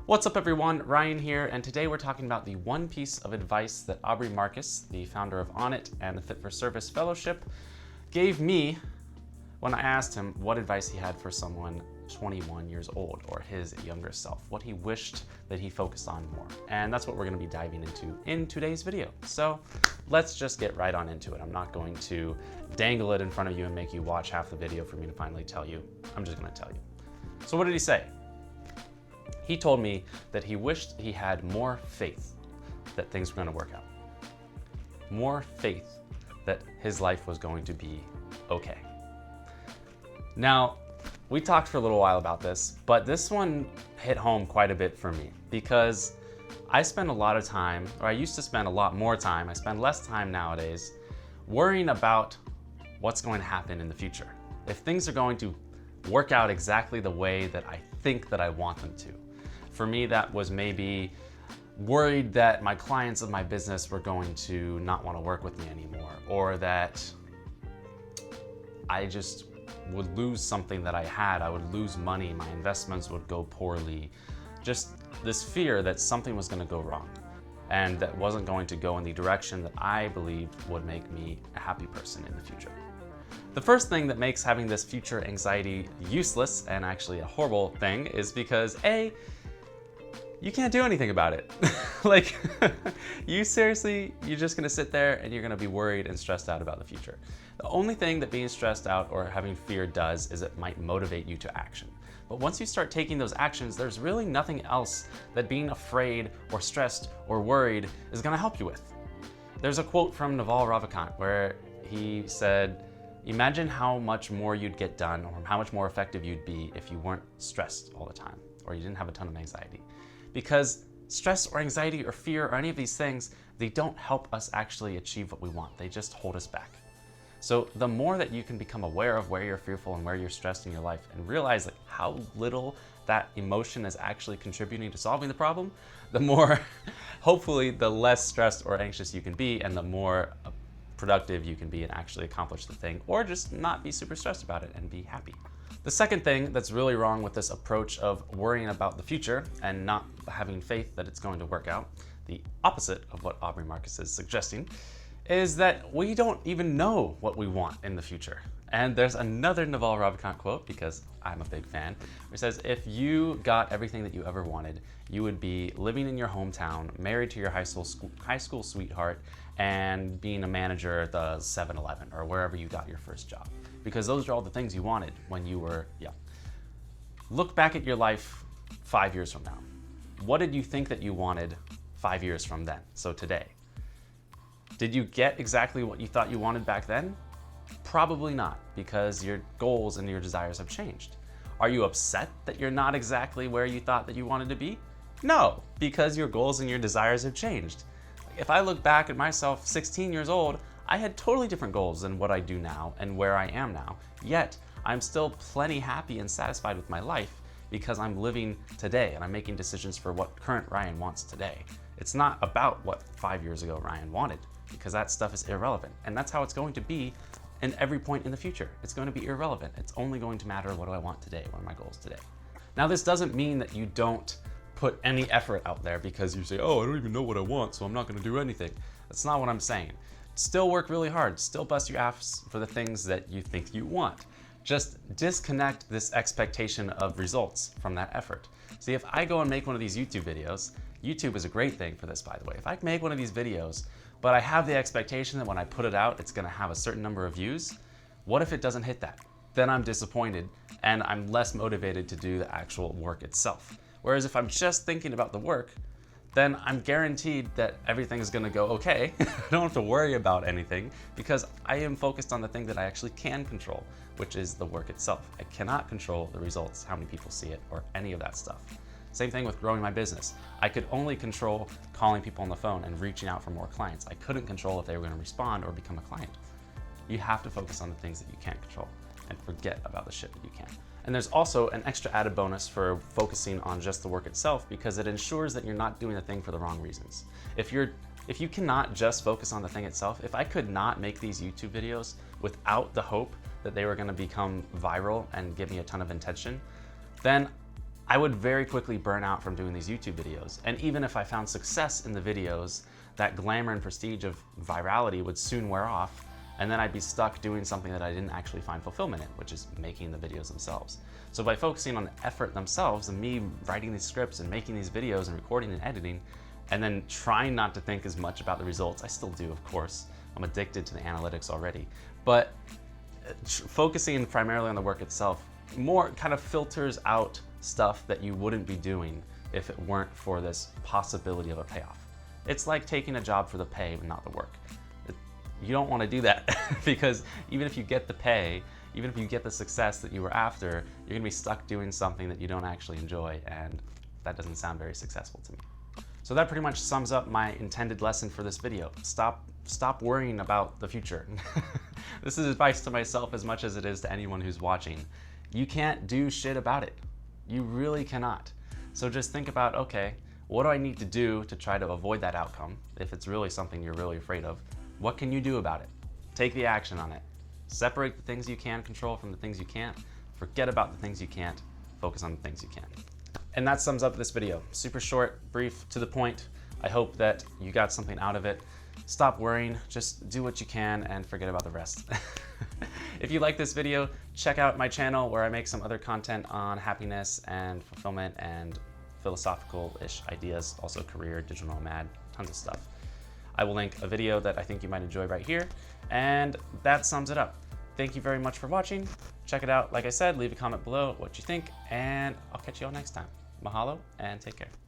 What's up everyone, Ryan here, and today we're talking about the one piece of advice that Aubrey Marcus, the founder of On It and the Fit for Service Fellowship, gave me when I asked him what advice he had for someone 21 years old, or his younger self, what he wished that he focused on more. And that's what we're gonna be diving into in today's video. So let's just get right on into it. I'm not going to dangle it in front of you and make you watch half the video for me to finally tell you. I'm just gonna tell you. So what did he say? He told me that he wished he had more faith that things were going to work out. More faith that his life was going to be okay. Now, we talked for a little while about this, but this one hit home quite a bit for me because I spend a lot of time, or I used to spend a lot more time, I spend less time nowadays, worrying about what's going to happen in the future. If things are going to work out exactly the way that I think that I want them to. For me, that was maybe worried that my clients of my business were going to not want to work with me anymore, or that I just would lose something that I had. I would lose money, my investments would go poorly. Just this fear that something was going to go wrong and that wasn't going to go in the direction that I believed would make me a happy person in the future. The first thing that makes having this future anxiety useless and actually a horrible thing is because A, you can't do anything about it. Like, you're just gonna sit there and you're gonna be worried and stressed out about the future. The only thing that being stressed out or having fear does is it might motivate you to action. But once you start taking those actions, there's really nothing else that being afraid or stressed or worried is gonna help you with. There's a quote from Naval Ravikant where he said, imagine how much more you'd get done or how much more effective you'd be if you weren't stressed all the time or you didn't have a ton of anxiety. Because stress or anxiety or fear or any of these things, they don't help us actually achieve what we want. They just hold us back. So the more that you can become aware of where you're fearful and where you're stressed in your life and realize like how little that emotion is actually contributing to solving the problem, the more, hopefully, the less stressed or anxious you can be and the more productive you can be and actually accomplish the thing, or just not be super stressed about it and be happy. The second thing that's really wrong with this approach of worrying about the future and not having faith that it's going to work out, the opposite of what Aubrey Marcus is suggesting, is that we don't even know what we want in the future. And there's another Naval Ravikant quote, because I'm a big fan, which says, if you got everything that you ever wanted, you would be living in your hometown, married to your high school sweetheart, and being a manager at the 7-Eleven or wherever you got your first job. Because those are all the things you wanted when you were young. Look back at your life 5 years from now. What did you think that you wanted 5 years from then, so today? Did you get exactly what you thought you wanted back then? Probably not, because your goals and your desires have changed. Are you upset that you're not exactly where you thought that you wanted to be? No, because your goals and your desires have changed. If I look back at myself 16 years old, I had totally different goals than what I do now and where I am now, yet I'm still plenty happy and satisfied with my life because I'm living today and I'm making decisions for what current Ryan wants today. It's not about what 5 years ago Ryan wanted, because that stuff is irrelevant, and that's how it's going to be in every point in the future. It's going to be irrelevant. It's only going to matter what do I want today, what are my goals today. Now, this doesn't mean that you don't put any effort out there because you say, oh, I don't even know what I want, so I'm not gonna do anything. That's not what I'm saying. Still work really hard, still bust your ass for the things that you think you want. Just disconnect this expectation of results from that effort. See, if I go and make one of these YouTube videos, YouTube is a great thing for this, by the way. If I make one of these videos, but I have the expectation that when I put it out, it's gonna have a certain number of views, what if it doesn't hit that? Then I'm disappointed and I'm less motivated to do the actual work itself. Whereas if I'm just thinking about the work, then I'm guaranteed that everything is gonna go okay. I don't have to worry about anything because I am focused on the thing that I actually can control, which is the work itself. I cannot control the results, how many people see it, or any of that stuff. Same thing with growing my business. I could only control calling people on the phone and reaching out for more clients. I couldn't control if they were gonna respond or become a client. You have to focus on the things that you can't control and forget about the shit that you can. And there's also an extra added bonus for focusing on just the work itself because it ensures that you're not doing the thing for the wrong reasons. If you cannot just focus on the thing itself, if I could not make these YouTube videos without the hope that they were gonna become viral and give me a ton of attention, then I would very quickly burn out from doing these YouTube videos. And even if I found success in the videos, that glamour and prestige of virality would soon wear off, and then I'd be stuck doing something that I didn't actually find fulfillment in, which is making the videos themselves. So by focusing on the effort themselves and me writing these scripts and making these videos and recording and editing, and then trying not to think as much about the results, I still do, of course. I'm addicted to the analytics already. But focusing primarily on the work itself more kind of filters out stuff that you wouldn't be doing if it weren't for this possibility of a payoff. It's like taking a job for the pay but not the work. You don't want to do that because even if you get the pay, even if you get the success that you were after, you're gonna be stuck doing something that you don't actually enjoy, and that doesn't sound very successful to me. So that pretty much sums up my intended lesson for this video. Stop worrying about the future. This is advice to myself as much as it is to anyone who's watching. You can't do shit about it. You really cannot. So just think about, okay, what do I need to do to try to avoid that outcome? If it's really something you're really afraid of, what can you do about it? Take the action on it. Separate the things you can control from the things you can't. Forget about the things you can't. Focus on the things you can. And that sums up this video. Super short, brief, to the point. I hope that you got something out of it. Stop worrying, just do what you can and forget about the rest. If you like this video, check out my channel where I make some other content on happiness and fulfillment and philosophical-ish ideas, also career, digital nomad, tons of stuff. I will link a video that I think you might enjoy right here, and that sums it up. Thank you very much for watching. Check it out. Like I said, leave a comment below what you think, and I'll catch you all next time. Mahalo, and take care.